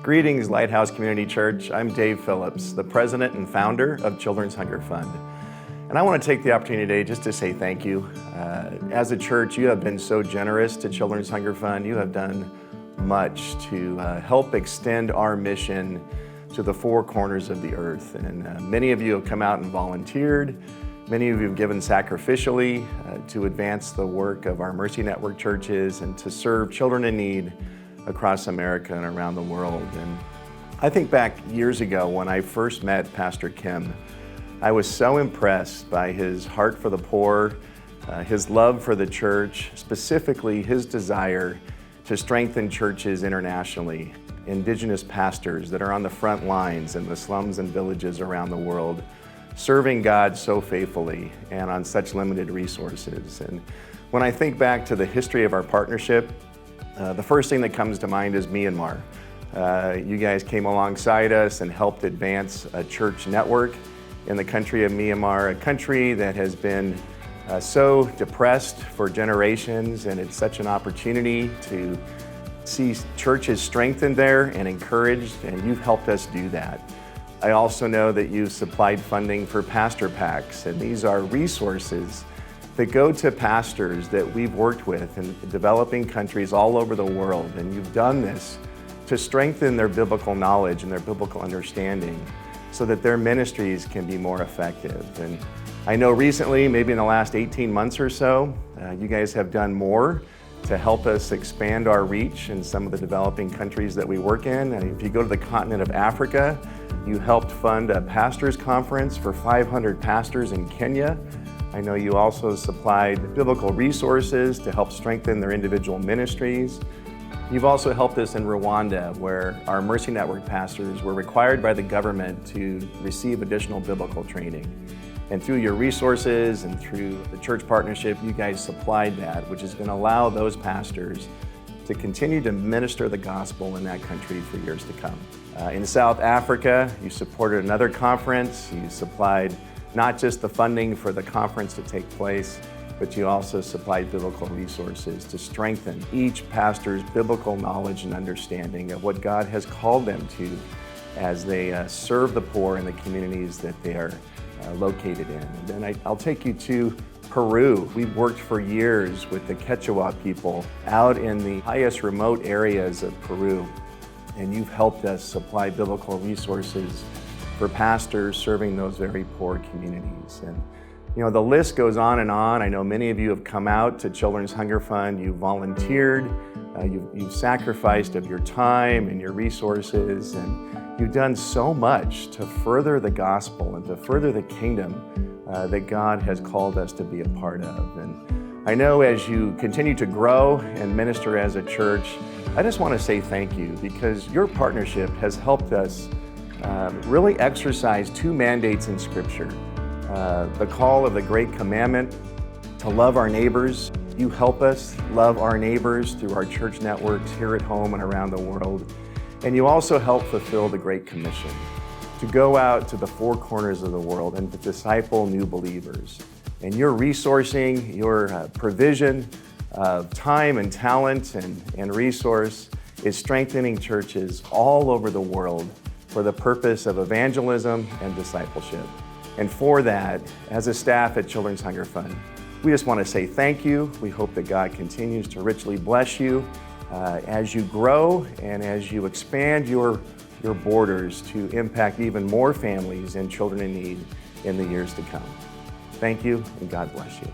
Greetings, Lighthouse Community Church. I'm Dave Phillips, the president and founder of Children's Hunger Fund. And I want to take the opportunity today just to say thank you. As a church, you have been so generous to Children's Hunger Fund. You have done much to help extend our mission to the four corners of the earth. And many of you have come out and volunteered. Many of you have given sacrificially to advance the work of our Mercy Network churches and to serve children in need across America and around the world. And I think back years ago when I first met Pastor Kim, I was so impressed by his heart for the poor, his love for the church, specifically his desire to strengthen churches internationally, indigenous pastors that are on the front lines in the slums and villages around the world, serving God so faithfully and on such limited resources. And when I think back to the history of our partnership, the first thing that comes to mind is Myanmar. You guys came alongside us and helped advance a church network in the country of Myanmar, a country that has been so depressed for generations, and it's such an opportunity to see churches strengthened there and encouraged, and you've helped us do that. I also know that you've supplied funding for pastor packs, and these are resources that go to pastors that we've worked with in developing countries all over the world. And you've done this to strengthen their biblical knowledge and their biblical understanding so that their ministries can be more effective. And I know recently, maybe in the last 18 months or so, you guys have done more to help us expand our reach in some of the developing countries that we work in. And if you go to the continent of Africa, you helped fund a pastors conference for 500 pastors in Kenya. I know you also supplied biblical resources to help strengthen their individual ministries. You've also helped us in Rwanda, where our Mercy Network pastors were required by the government to receive additional biblical training. And through your resources and through the church partnership, you guys supplied that, which is going to allow those pastors to continue to minister the gospel in that country for years to come. In South Africa, you supported another conference. You supplied not just the funding for the conference to take place, but you also supplied biblical resources to strengthen each pastor's biblical knowledge and understanding of what God has called them to as they serve the poor in the communities that they are located in. And then I'll take you to Peru. We've worked for years with the Quechua people out in the highest remote areas of Peru, and you've helped us supply biblical resources for pastors serving those very poor communities. And you know, the list goes on and on. I know many of you have come out to Children's Hunger Fund, you've volunteered, you've sacrificed of your time and your resources, and you've done so much to further the gospel and to further the kingdom that God has called us to be a part of. And I know as you continue to grow and minister as a church, I just want to say thank you, because your partnership has helped us really exercise two mandates in Scripture. The call of the Great Commandment to love our neighbors. You help us love our neighbors through our church networks here at home and around the world. And you also help fulfill the Great Commission to go out to the four corners of the world and to disciple new believers. And your resourcing, your provision of time and talent and resource is strengthening churches all over the world for the purpose of evangelism and discipleship. And for that, as a staff at Children's Hunger Fund, we just want to say thank you. We hope that God continues to richly bless you as you grow and as you expand your borders to impact even more families and children in need in the years to come. Thank you, and God bless you.